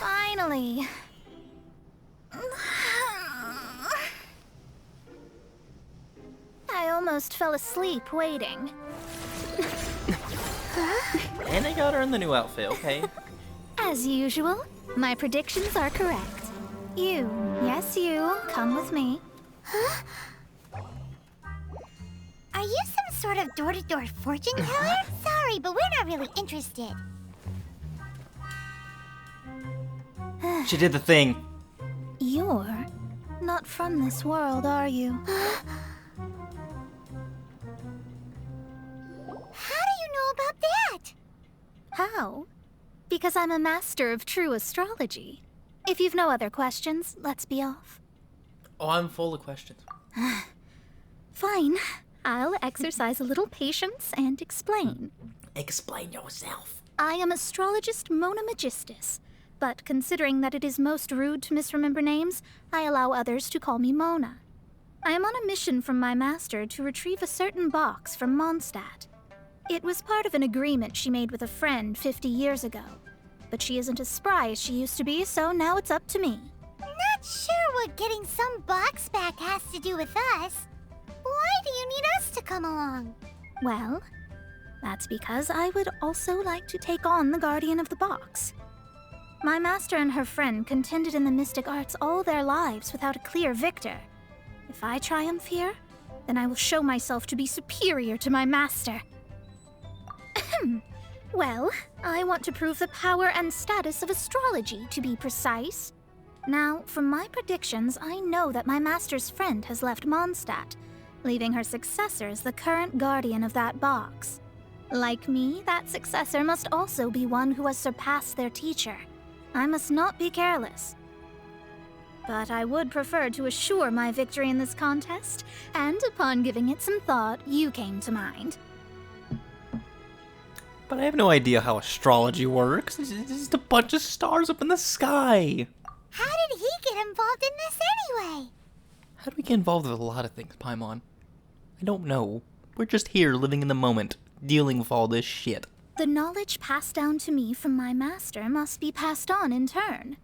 Finally. I almost fell asleep waiting. And they got her in the new outfit, okay? As usual, my predictions are correct. You, yes you, come with me. Huh? Are you some sort of door-to-door fortune teller? Sorry, but we're not really interested. She did the thing. You're not from this world, are you? How do you know about that? How? Because I'm a master of true astrology. If you've no other questions, let's be off. Oh, I'm full of questions. Fine. I'll exercise a little patience and explain. Explain yourself. I am astrologist Mona Magistus, but considering that it is most rude to misremember names, I allow others to call me Mona. I am on a mission from my master to retrieve a certain box from Mondstadt. It was part of an agreement she made with a friend 50 years ago. But she isn't as spry as she used to be, so now it's up to me. Not sure what getting some box back has to do with us. Why do you need us to come along? Well, that's because I would also like to take on the Guardian of the Box. My master and her friend contended in the mystic arts all their lives without a clear victor. If I triumph here, then I will show myself to be superior to my master. Well, I want to prove the power and status of astrology, to be precise. Now, from my predictions, I know that my master's friend has left Mondstadt, leaving her successor as the current guardian of that box. Like me, that successor must also be one who has surpassed their teacher. I must not be careless. But I would prefer to assure my victory in this contest, and upon giving it some thought, you came to mind. But I have no idea how astrology works. It's just a bunch of stars up in the sky. How did he get involved in this anyway? How do we get involved with a lot of things, Paimon? I don't know. We're just here living in the moment, dealing with all this shit. The knowledge passed down to me from my master must be passed on in turn.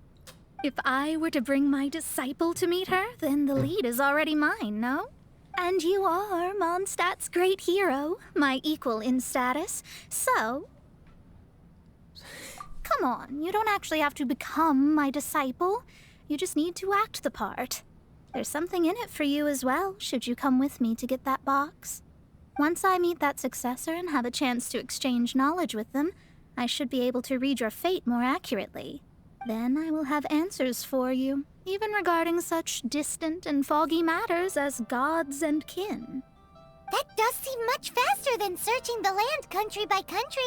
If I were to bring my disciple to meet her, then the lead is already mine, no? And you are Mondstadt's great hero, my equal in status, so... Come on, you don't actually have to become my disciple. You just need to act the part. There's something in it for you as well, should you come with me to get that box. Once I meet that successor and have a chance to exchange knowledge with them, I should be able to read your fate more accurately. Then I will have answers for you, even regarding such distant and foggy matters as gods and kin. That does seem much faster than searching the land country by country.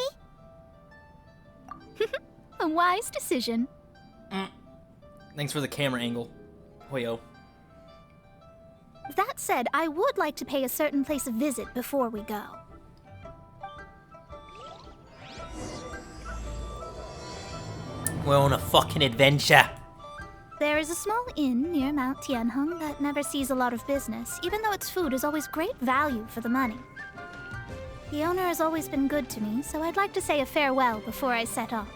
A wise decision. Thanks for the camera angle. Hoyo. That said, I would like to pay a certain place a visit before we go. We're on a fucking adventure. There is a small inn near Mount Tianheng that never sees a lot of business, even though its food is always great value for the money. The owner has always been good to me, so I'd like to say a farewell before I set off.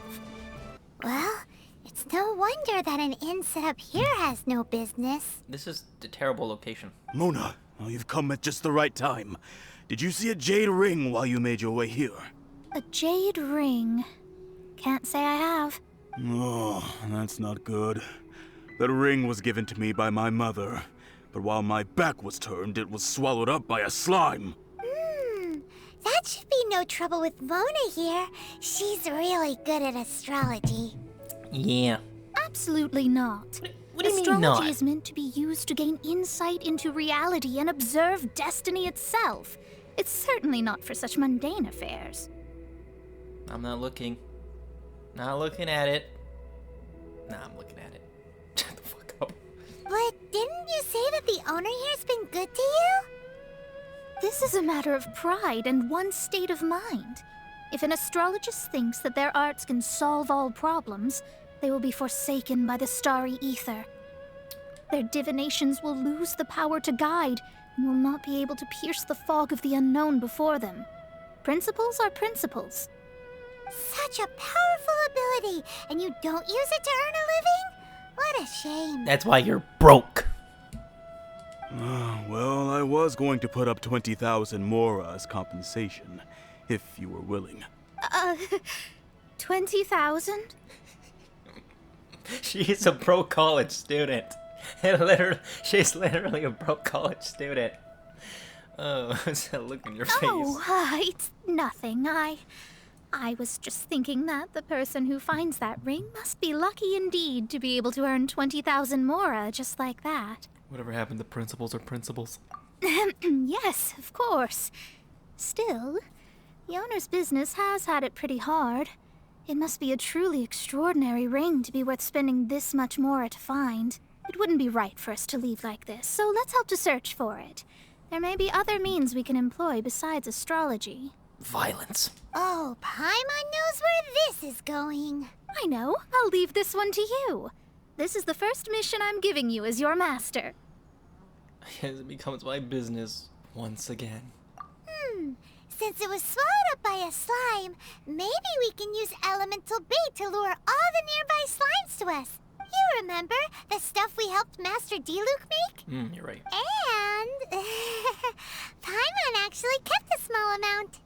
Well, it's no wonder that an inn set up here has no business. This is a terrible location. Mona, well, you've come at just the right time. Did you see a jade ring while you made your way here? A jade ring. Can't say I have. Oh, that's not good. That ring was given to me by my mother, but while my back was turned, it was swallowed up by a slime. That should be no trouble with Mona here. She's really good at astrology. Yeah. Absolutely not. What do you mean Astrology not? is meant to be used to gain insight into reality and observe destiny itself. It's certainly not for such mundane affairs. I'm not looking. Not looking at it. Nah, I'm looking at it. Shut the fuck up. But didn't you say that the owner here's been good to you? This is a matter of pride and one's state of mind. If an astrologist thinks that their arts can solve all problems, they will be forsaken by the starry ether. Their divinations will lose the power to guide and will not be able to pierce the fog of the unknown before them. Principles are principles. Such a powerful ability, and you don't use it to earn a living? What a shame. That's why you're broke. Well, I was going to put up 20,000 mora as compensation, if you were willing. 20,000? She's a broke college student. She's literally a broke college student. Oh, what's that look in your face? Oh, it's nothing. I was just thinking that the person who finds that ring must be lucky indeed to be able to earn 20,000 mora just like that. Whatever happened to principles are principles. Yes, of course. Still, the owner's business has had it pretty hard. It must be a truly extraordinary ring to be worth spending this much mora to find. It wouldn't be right for us to leave like this, so let's help to search for it. There may be other means we can employ besides astrology. Violence. Oh, Paimon knows where this is going. I know. I'll leave this one to you. This is the first mission I'm giving you as your master. As it becomes my business once again. Since it was swallowed up by a slime, maybe we can use elemental bait to lure all the nearby slimes to us. You remember the stuff we helped Master Diluc make? You're right. And Paimon actually kept a small amount.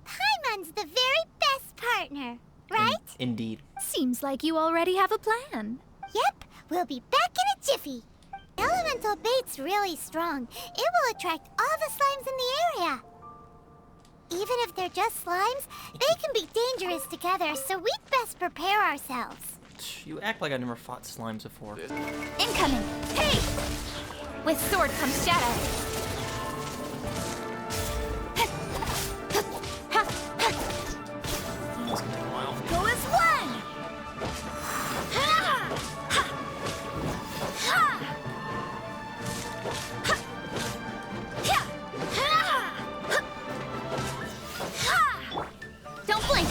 Paimon's the very best partner, right? Indeed. Seems like you already have a plan. Yep, we'll be back in a jiffy. Elemental bait's really strong. It will attract all the slimes in the area. Even if they're just slimes, they can be dangerous together, so we'd best prepare ourselves. You act like I've never fought slimes before. Incoming! Hey! With sword comes shadow. This can take a while. Go as one! Don't blink!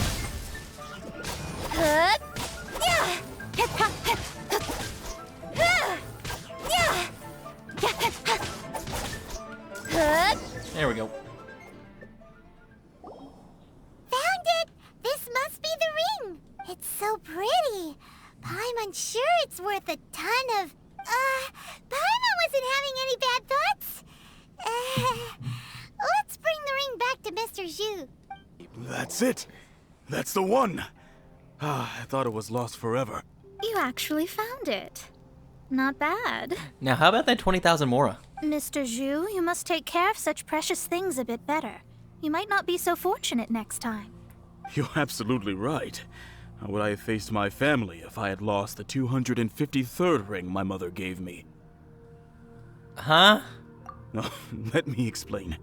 There we go. Found it! This must be the ring! It's so pretty. Paimon's sure it's worth a ton of... Paimon wasn't having any bad thoughts? Let's bring the ring back to Mr. Zhu. That's it! That's the one! I thought it was lost forever. You actually found it. Not bad. Now, how about that 20,000 mora? Mr. Zhu, you must take care of such precious things a bit better. You might not be so fortunate next time. You're absolutely right. How would I have faced my family if I had lost the 253rd ring my mother gave me? Huh? Let me explain.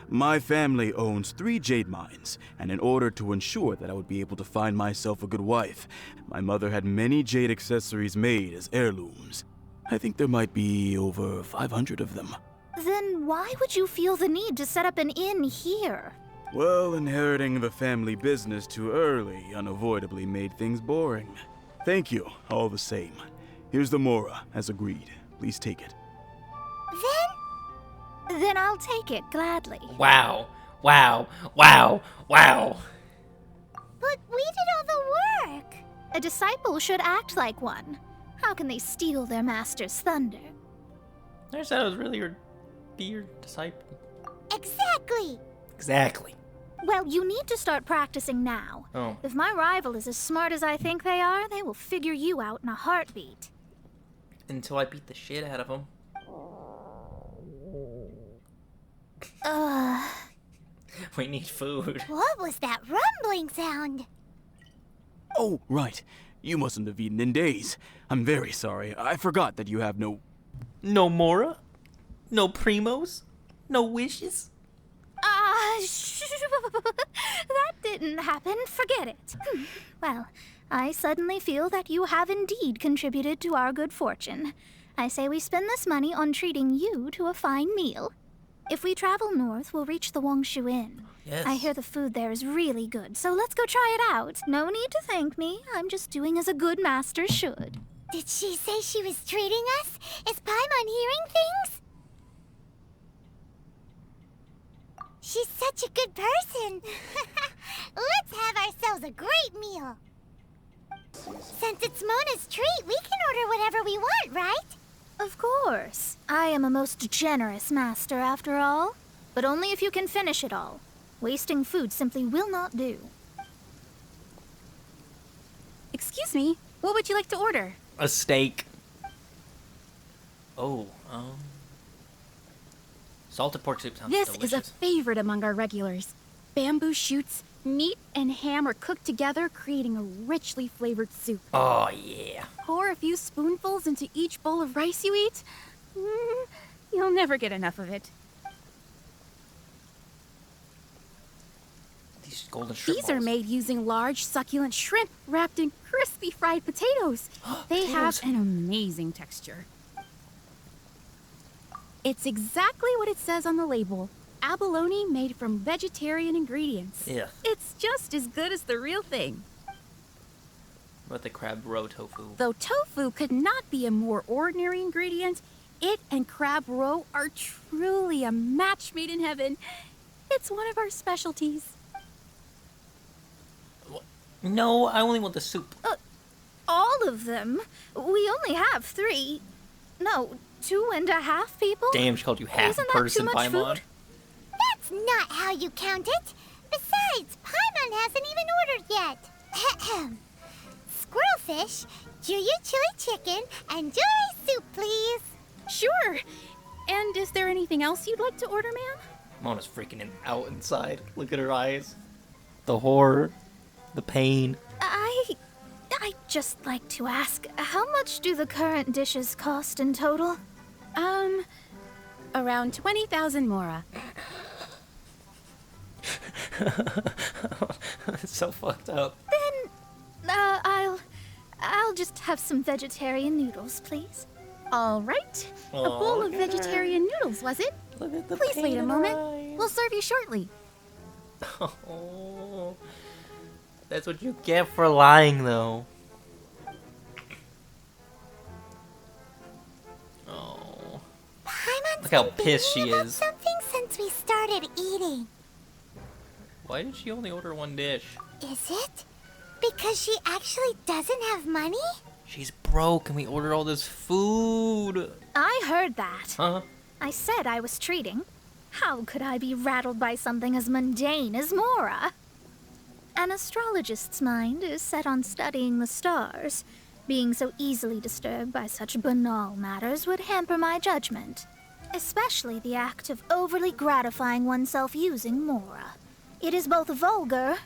My family owns 3 jade mines, and in order to ensure that I would be able to find myself a good wife, my mother had many jade accessories made as heirlooms. I think there might be over 500 of them. Then why would you feel the need to set up an inn here? Well, inheriting the family business too early unavoidably made things boring. Thank you, all the same. Here's the mora, as agreed. Please take it. Then I'll take it gladly. Wow. Wow. Wow. Wow. But we did all the work. A disciple should act like one. How can they steal their master's thunder? I said I was really be your disciple. Exactly. Exactly. Well, you need to start practicing now. Oh. If my rival is as smart as I think they are, they will figure you out in a heartbeat. Until I beat the shit out of him. We need food. What was that rumbling sound? Oh, right. You mustn't have eaten in days. I'm very sorry. I forgot that you have no... No mora? No primos? No wishes? That didn't happen. Forget it. Well, I suddenly feel that you have indeed contributed to our good fortune. I say we spend this money on treating you to a fine meal. If we travel north, we'll reach the Wongshu Inn. Yes. I hear the food there is really good, so let's go try it out. No need to thank me. I'm just doing as a good master should. Did she say she was treating us? Is Paimon hearing things? She's such a good person. Let's have ourselves a great meal. Since it's Mona's treat, we can order whatever we want, right? Of course. I am a most generous master, after all. But only if you can finish it all. Wasting food simply will not do. Excuse me, what would you like to order? A steak. Oh, salted pork soup sounds This delicious. is a favorite among our regulars. Bamboo shoots, meat and ham are cooked together, creating a richly flavored soup. Oh, yeah. Pour a few spoonfuls into each bowl of rice you eat. You'll never get enough of it. These golden shrimp These are balls. made using large, succulent shrimp wrapped in crispy fried potatoes. They have an amazing texture. It's exactly what it says on the label. Abalone made from vegetarian ingredients. Yeah. It's just as good as the real thing. What about the crab roe tofu? Though tofu could not be a more ordinary ingredient, it and crab roe are truly a match made in heaven. It's one of our specialties. No, I only want the soup. All of them? We only have 3. No, 2.5 people? Damn, she called you half Isn't that too person, much Paimon. food? That's not how you count it. Besides, Paimon hasn't even ordered yet. Squirrelfish, Juyu chili chicken, and Jury soup, please. Sure. And is there anything else you'd like to order, ma'am? Mona's freaking out inside. Look at her eyes. The horror. The pain. I'd just like to ask, how much do the current dishes cost in total? Around 20,000 mora. It's so fucked up. Then, I'll just have some vegetarian noodles, please. All right. A Aw, bowl of look at her. vegetarian noodles, was it? Look at the Please pain wait a in her moment. eyes. We'll serve you shortly. Oh, that's what you get for lying, though. Oh, Paimon's look how been pissed she thinking about is. something since we started eating. Why did she only order one dish? Is it? Because she actually doesn't have money? She's broke and we ordered all this food. I heard that. Huh? I said I was treating. How could I be rattled by something as mundane as Mora? An astrologist's mind is set on studying the stars. Being so easily disturbed by such banal matters would hamper my judgment. Especially the act of overly gratifying oneself using Mora. It is both vulgar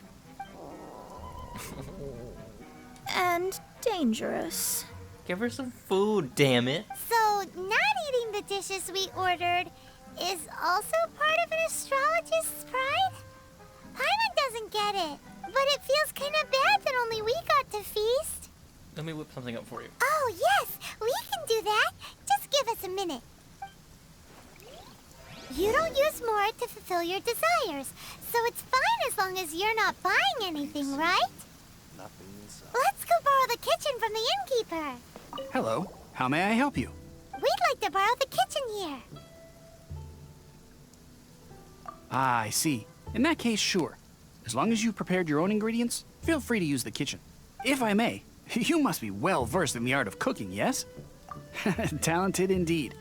and dangerous. Give her some food, damn it. So, not eating the dishes we ordered is also part of an astrologist's pride? Paimon doesn't get it, but it feels kind of bad that only we got to feast. Let me whip something up for you. Oh, yes, we can do that. Just give us a minute. You don't use more to fulfill your desires, so it's fine as long as you're not buying anything, right? Let's go borrow the kitchen from the innkeeper. Hello. How may I help you? We'd like to borrow the kitchen here. Ah, I see. In that case, sure. As long as you prepared your own ingredients, feel free to use the kitchen. If I may, you must be well versed in the art of cooking, yes? Talented indeed.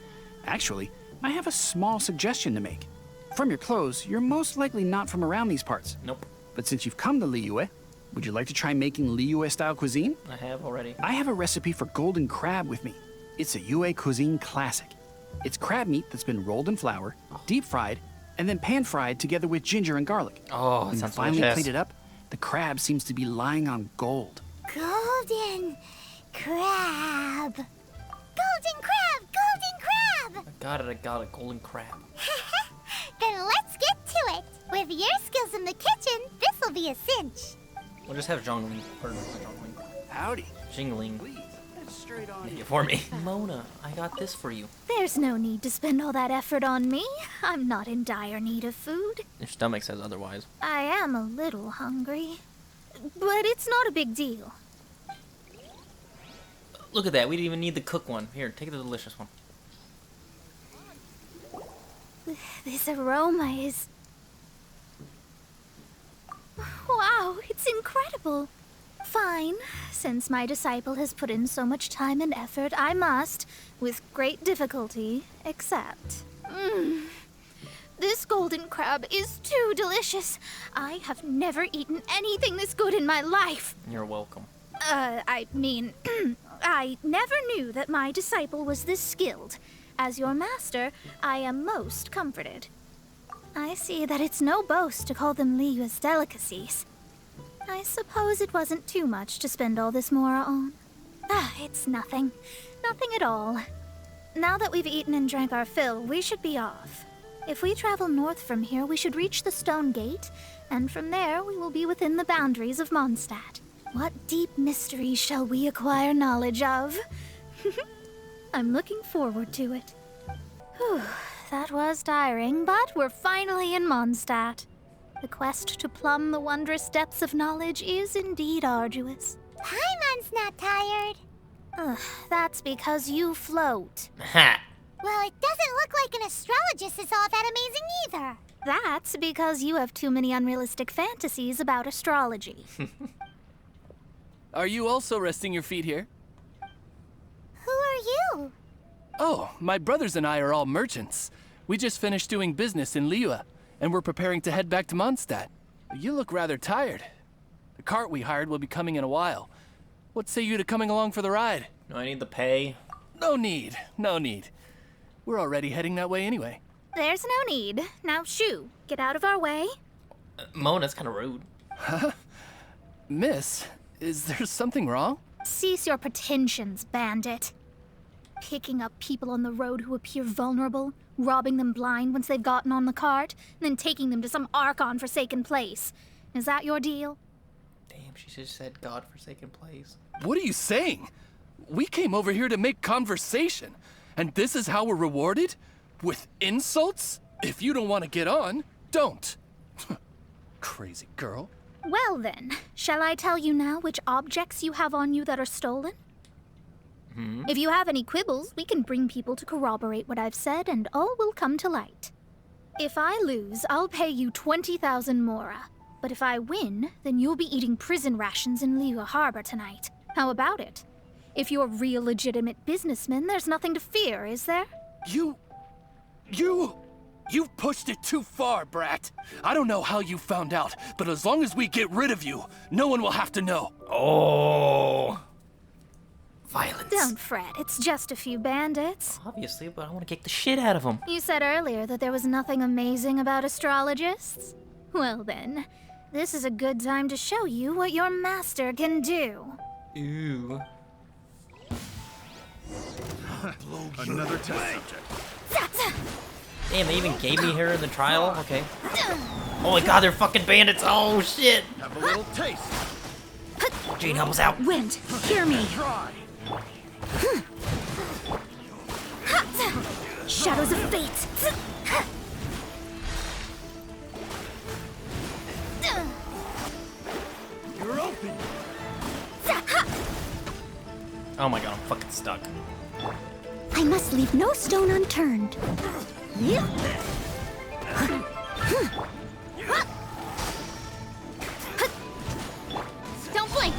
Actually, I have a small suggestion to make. From your clothes, you're most likely not from around these parts. Nope, But since you've come to Liyue, would you like to try making Liyue-style cuisine? I have already. I have a recipe for golden crab with me. It's a Yue cuisine classic. It's crab meat that's been rolled in flour, deep fried, and then pan fried together with ginger and garlic. Oh, that When you sounds finally delicious. plate it up, the crab seems to be lying on gold. Golden crab. Golden crab! Golden crab! I got a golden crab. Then let's get to it. With your skills in the kitchen, this'll be a cinch. We'll just have Zhongling, or not Zhongling, Howdy. Jingling Please, head straight on make it for me. Mona, I got this for you. There's no need to spend all that effort on me. I'm not in dire need of food. Your stomach says otherwise. I am a little hungry. But it's not a big deal. Look at that. We didn't even need the cook one. Here, take the delicious one. This aroma is... Wow, it's incredible. Fine. Since my disciple has put in so much time and effort, I must, with great difficulty, accept. This golden crab is too delicious. I have never eaten anything this good in my life. You're welcome. I mean, I never knew that my disciple was this skilled. As your master, I am most comforted. I see that it's no boast to call them Liyue's delicacies. I suppose it wasn't too much to spend all this mora on. It's nothing. Nothing at all. Now that we've eaten and drank our fill, we should be off. If we travel north from here, we should reach the Stone Gate, and from there we will be within the boundaries of Mondstadt. What deep mysteries shall we acquire knowledge of? I'm looking forward to it. Whew, that was tiring, but we're finally in Mondstadt. The quest to plumb the wondrous depths of knowledge is indeed arduous. Paimon's not tired. That's because you float. Ha! Well, it doesn't look like an astrologist is all that amazing either. That's because you have too many unrealistic fantasies about astrology. Are you also resting your feet here? Who are you? Oh, my brothers and I are all merchants. We just finished doing business in Liyue, and we're preparing to head back to Mondstadt. You look rather tired. The cart we hired will be coming in a while. What say you to coming along for the ride? Do I need the pay? No need, no need. We're already heading that way anyway. There's no need. Now, shoo, get out of our way. Mona's kind of rude. Miss, is there something wrong? Cease your pretensions, bandit. Picking up people on the road who appear vulnerable, robbing them blind once they've gotten on the cart, and then taking them to some Archon-forsaken place. Is that your deal? Damn, she just said God-forsaken place. What are you saying? We came over here to make conversation, and this is how we're rewarded? With insults? If you don't want to get on, don't. Crazy girl. Well then, shall I tell you now which objects you have on you that are stolen? If you have any quibbles, we can bring people to corroborate what I've said, and all will come to light. If I lose, I'll pay you 20,000 mora. But if I win, then you'll be eating prison rations in Liyue Harbor tonight. How about it? If you're real legitimate businessmen, there's nothing to fear, is there? You've pushed it too far, brat. I don't know how you found out, but as long as we get rid of you, no one will have to know. Oh. Violence. Don't fret, it's just a few bandits. Obviously, but I want to kick the shit out of them. You said earlier that there was nothing amazing about astrologists? Well then, this is a good time to show you what your master can do. Ew. Another test subject. Damn, they even gave me her in the trial? Okay. Oh my god, they're fucking bandits! Oh shit! Have a little taste. Jane, help us out! Wind, hear me. Try. Shadows of fate! You're open. Oh my god, I'm fucking stuck. I must leave no stone unturned. Don't blink.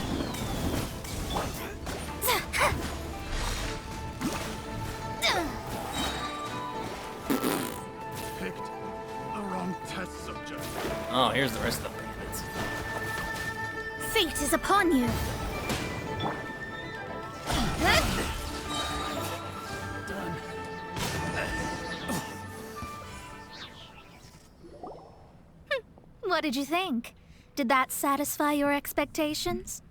Picked the wrong test subject. Oh, here's the rest of the bandits. Fate is upon you. What did you think? Did that satisfy your expectations?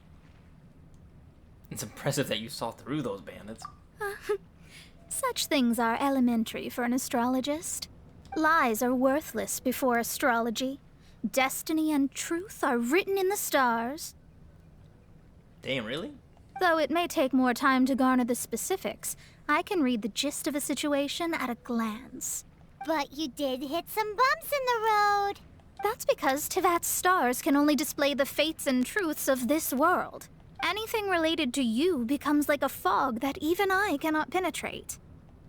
It's impressive that you saw through those bandits. Such things are elementary for an astrologist. Lies are worthless before astrology. Destiny and truth are written in the stars. Damn, really? Though it may take more time to garner the specifics, I can read the gist of a situation at a glance. But you did hit some bumps in the road. That's because Tivat's stars can only display the fates and truths of this world. Anything related to you becomes like a fog that even I cannot penetrate.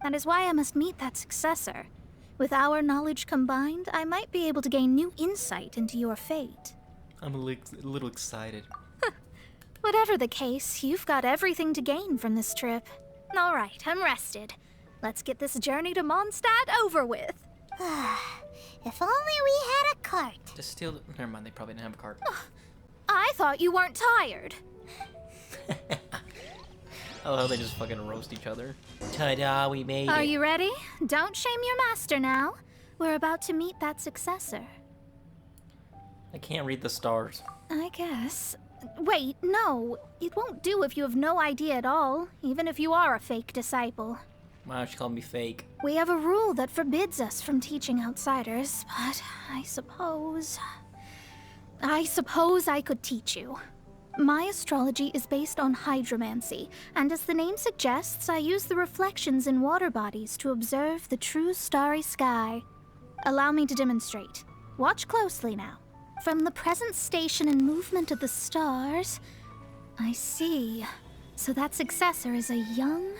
That is why I must meet that successor. With our knowledge combined, I might be able to gain new insight into your fate. I'm a little excited. Whatever the case, you've got everything to gain from this trip. All right, I'm rested. Let's get this journey to Mondstadt over with. If only we had a cart. Just steal. Never mind. They probably didn't have a cart. I thought you weren't tired. Oh, they just fucking roast each other. Ta-da! We made Are it. you ready? Don't shame your master now. We're about to meet that successor. I can't read the stars. I guess. Wait, no. It won't do if you have no idea at all, even if you are a fake disciple. Wow, she called me fake. We have a rule that forbids us from teaching outsiders, but I suppose I could teach you. My astrology is based on hydromancy, and as the name suggests, I use the reflections in water bodies to observe the true starry sky. Allow me to demonstrate. Watch closely now. From the present station and movement of the stars, I see. So that successor is a young,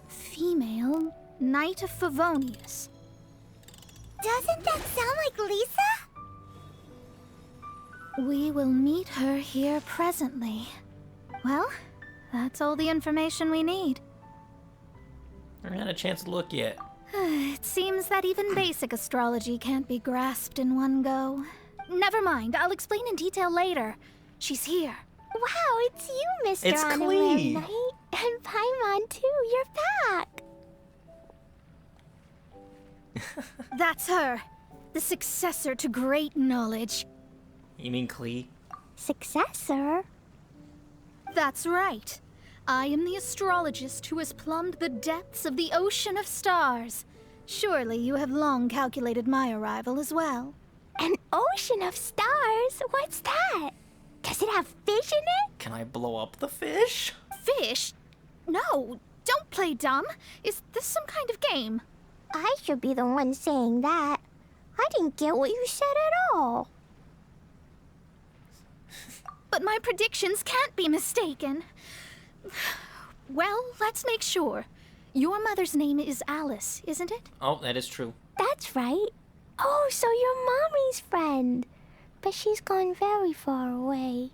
female Knight of Favonius. Doesn't that sound like Lisa? We will meet her here presently. Well, that's all the information we need. I haven't had a chance to look yet. It seems that even basic astrology can't be grasped in one go. Never mind, I'll explain in detail later. She's here. Wow, it's you, Mr. It's Unaware Klee. Knight. And Paimon, too. You're back. That's her. The successor to great knowledge. You mean Klee? Successor? That's right. I am the astrologist who has plumbed the depths of the ocean of stars. Surely you have long calculated my arrival as well. An ocean of stars? What's that? Does it have fish in it? Can I blow up the fish? Fish? No, don't play dumb. Is this some kind of game? I should be the one saying that. I didn't get what you said at all. But my predictions can't be mistaken. Well, let's make sure. Your mother's name is Alice, isn't it? Oh, that is true. That's right. Oh, so you're Mommy's friend. But she's gone very far away.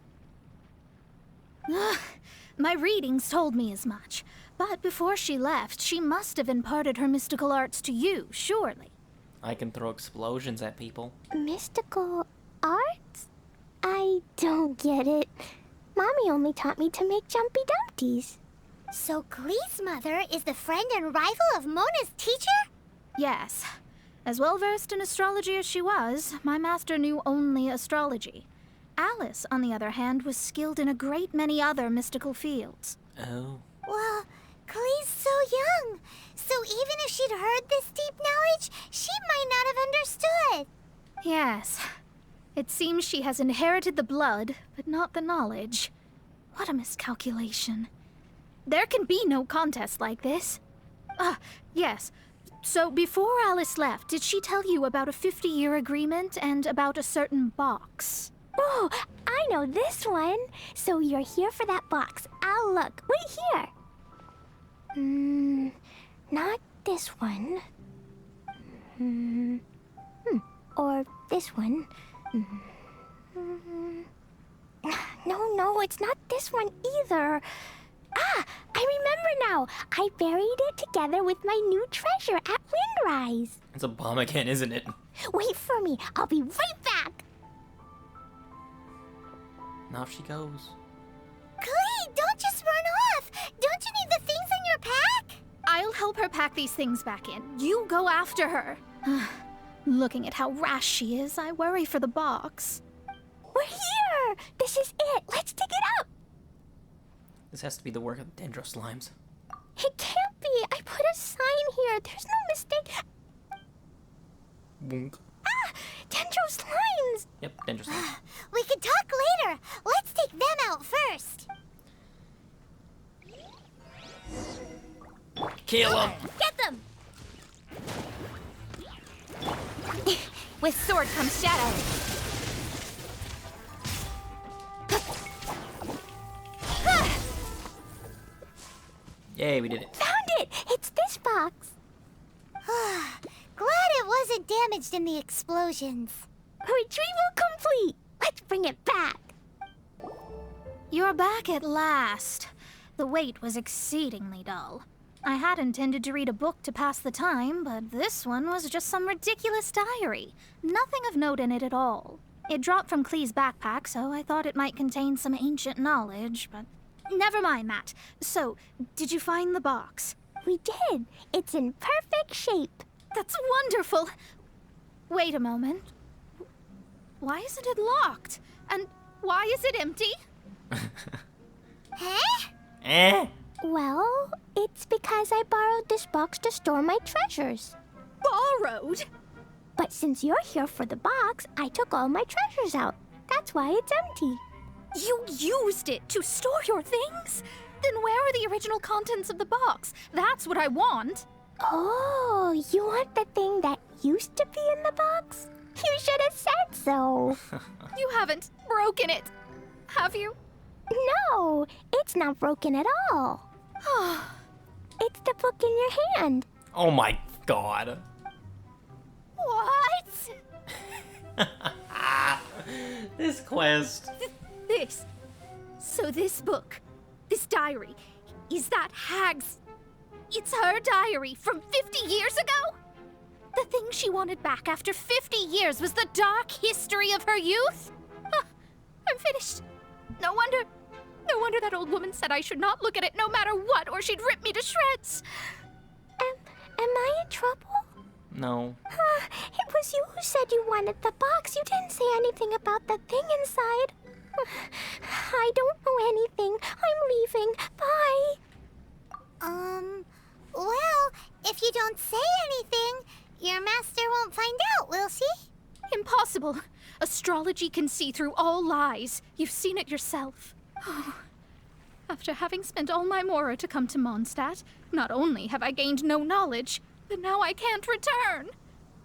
My readings told me as much. But before she left, she must have imparted her mystical arts to you, surely. I can throw explosions at people. Mystical arts? I don't get it. Mommy only taught me to make jumpy dumpties. So Klee's mother is the friend and rival of Mona's teacher? Yes. As well versed in astrology as she was, my master knew only astrology. Alice, on the other hand, was skilled in a great many other mystical fields. Oh. Well, Klee's so young. So even if she'd heard this deep knowledge, she might not have understood. Yes. It seems she has inherited the blood, but not the knowledge. What a miscalculation. There can be no contest like this. Yes. So before Alice left, did she tell you about a 50-year agreement and about a certain box? Oh, I know this one. So you're here for that box. I'll look. Wait here. Not this one. Or this one. No, it's not this one either. Ah, I remember now. I buried it together with my new treasure at Windrise. It's a bomb again, isn't it? Wait for me. I'll be right back. Now she goes. Klee, don't just run off. Don't you need the things in your pack? I'll help her pack these things back in. You go after her. Looking at how rash she is, I worry for the box. We're here. This is it. Let's dig it up. This has to be the work of the Dendro Slimes. It can't be. I put a sign here. There's no mistake. Boonk. Ah, Dendro Slimes. Yep, Dendro Slimes. We can talk later. Let's take them out first. Kill him! Get them! With sword comes shadow. Yay, we did it. Found it! It's this box. Glad it wasn't damaged in the explosions. Retrieval complete. Let's bring it back. You're back at last. The wait was exceedingly dull. I had intended to read a book to pass the time, but this one was just some ridiculous diary. Nothing of note in it at all. It dropped from Clee's backpack, so I thought it might contain some ancient knowledge, but never mind that. So, did you find the box? We did. It's in perfect shape. That's wonderful! Wait a moment. Why isn't it locked? And why is it empty? Huh? Eh? Well, it's because I borrowed this box to store my treasures. Borrowed? But since you're here for the box, I took all my treasures out. That's why it's empty. You used it to store your things? Then where are the original contents of the box? That's what I want. Oh, you want the thing that used to be in the box? You should have said so. You haven't broken it, have you? No, it's not broken at all. It's the book in your hand. Oh my god. What? This quest. This. So this book, this diary, is that Hag's... It's her diary from 50 years ago? The thing she wanted back after 50 years was the dark history of her youth? Huh, I'm finished. No wonder that old woman said I should not look at it no matter what, or she'd rip me to shreds. Am I in trouble? No. It was you who said you wanted the box. You didn't say anything about the thing inside. I don't know anything. I'm leaving. Bye. Well, if you don't say anything, your master won't find out, will she? Impossible. Astrology can see through all lies. You've seen it yourself. Oh. After having spent all my mora to come to Mondstadt, not only have I gained no knowledge, but now I can't return.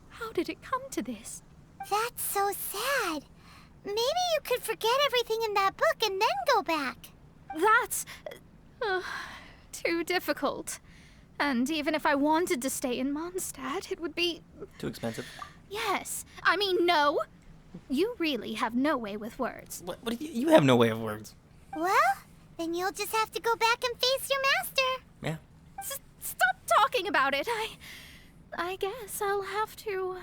How did it come to this? That's so sad. Maybe you could forget everything in that book and then go back. That's... too difficult. And even if I wanted to stay in Mondstadt, it would be... Too expensive? Yes. I mean, no. You really have no way with words. What do you have no way of words. Well, then you'll just have to go back and face your master. Yeah. Stop talking about it. I guess I'll have to...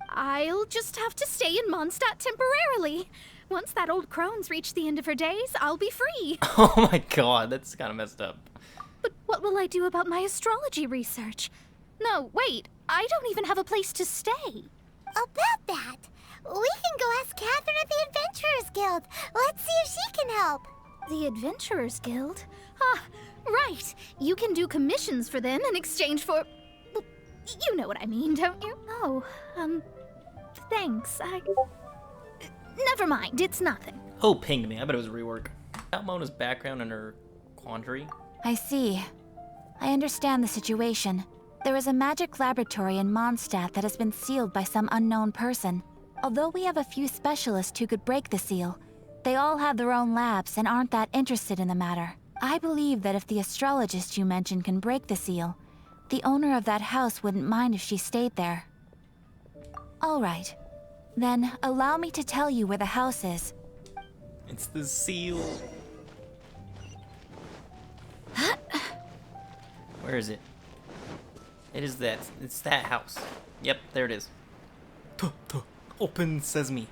I'll just have to stay in Mondstadt temporarily. Once that old crone's reached the end of her days, I'll be free. Oh my god, that's kind of messed up. But what will I do about my astrology research? No, wait. I don't even have a place to stay. About that, we can go ask Catherine at the Adventurers Guild. Let's see if she can help. The Adventurers Guild? Ah, right. You can do commissions for them in exchange for... Well, you know what I mean, don't you? Oh, thanks. Never mind, it's nothing. Oh, pinged me. I bet it was a rework. About Mona's background and her quandary. I see. I understand the situation. There is a magic laboratory in Mondstadt that has been sealed by some unknown person. Although we have a few specialists who could break the seal, they all have their own labs and aren't that interested in the matter. I believe that if the astrologist you mentioned can break the seal, the owner of that house wouldn't mind if she stayed there. All right. Then allow me to tell you where the house is. It's the seal. Where is it? It is that. It's that house. Yep, there it is. Open sesame.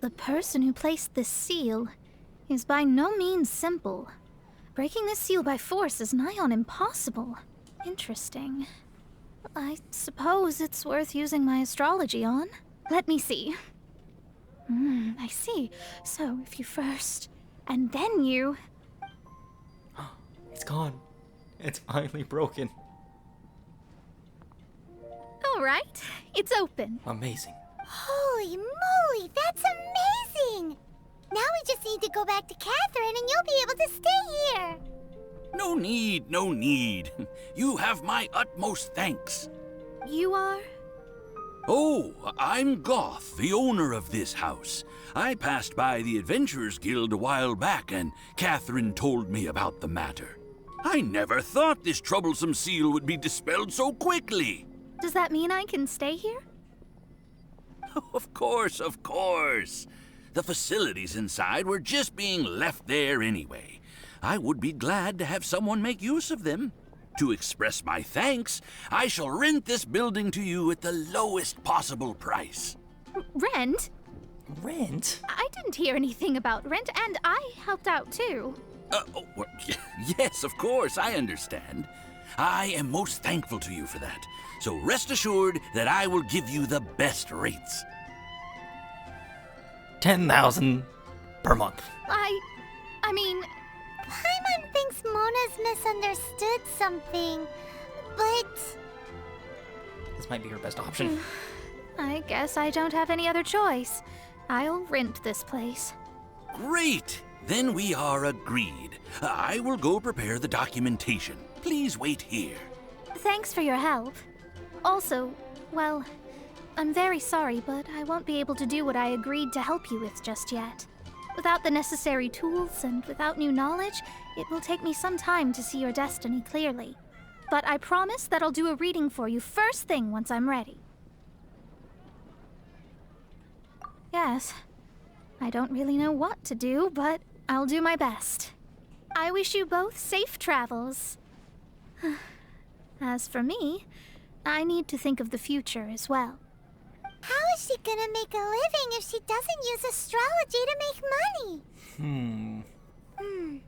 The person who placed this seal is by no means simple. Breaking this seal by force is nigh on impossible. Interesting. I suppose it's worth using my astrology on. Let me see. I see. So if you first, and then you... It's gone. It's finally broken. All right, it's open. Amazing. Holy moly, that's amazing! Now we just need to go back to Catherine and you'll be able to stay here. No need, no need. You have my utmost thanks. You are? Oh, I'm Goth, the owner of this house. I passed by the Adventurers Guild a while back, and Catherine told me about the matter. I never thought this troublesome seal would be dispelled so quickly. Does that mean I can stay here? Of course, of course. The facilities inside were just being left there anyway. I would be glad to have someone make use of them. To express my thanks, I shall rent this building to you at the lowest possible price. Rent? Rent? I didn't hear anything about rent, and I helped out too. Yes, of course, I understand. I am most thankful to you for that. So rest assured that I will give you the best rates. 10,000 per month. I mean, Paimon thinks Mona's misunderstood something, but... This might be her best option. I guess I don't have any other choice. I'll rent this place. Great! Then we are agreed. I will go prepare the documentation. Please wait here. Thanks for your help. Also, well, I'm very sorry, but I won't be able to do what I agreed to help you with just yet. Without the necessary tools and without new knowledge, it will take me some time to see your destiny clearly. But I promise that I'll do a reading for you first thing once I'm ready. Yes, I don't really know what to do, but I'll do my best. I wish you both safe travels. As for me, I need to think of the future as well. How is she gonna make a living if she doesn't use astrology to make money? Maybe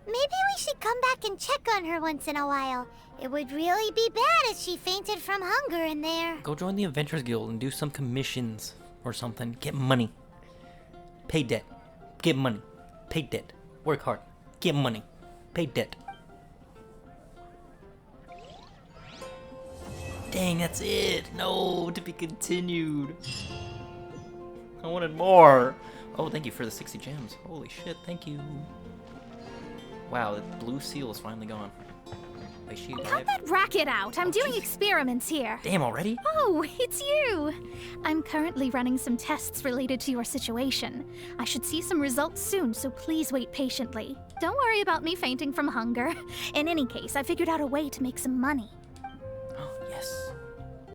we should come back and check on her once in a while. It would really be bad if she fainted from hunger in there. Go join the Adventurers Guild and do some commissions or something. Get money. Pay debt. Get money. Pay debt. Work hard. Get money. Pay debt. Dang, that's it. No, to be continued. I wanted more. Oh, thank you for the 60 gems. Holy shit, thank you. Wow, the blue seal is finally gone. Wait, she Cut that racket out! I'm doing experiments here. Damn, already? Oh, it's you! I'm currently running some tests related to your situation. I should see some results soon, so please wait patiently. Don't worry about me fainting from hunger. In any case, I figured out a way to make some money. Oh, yes.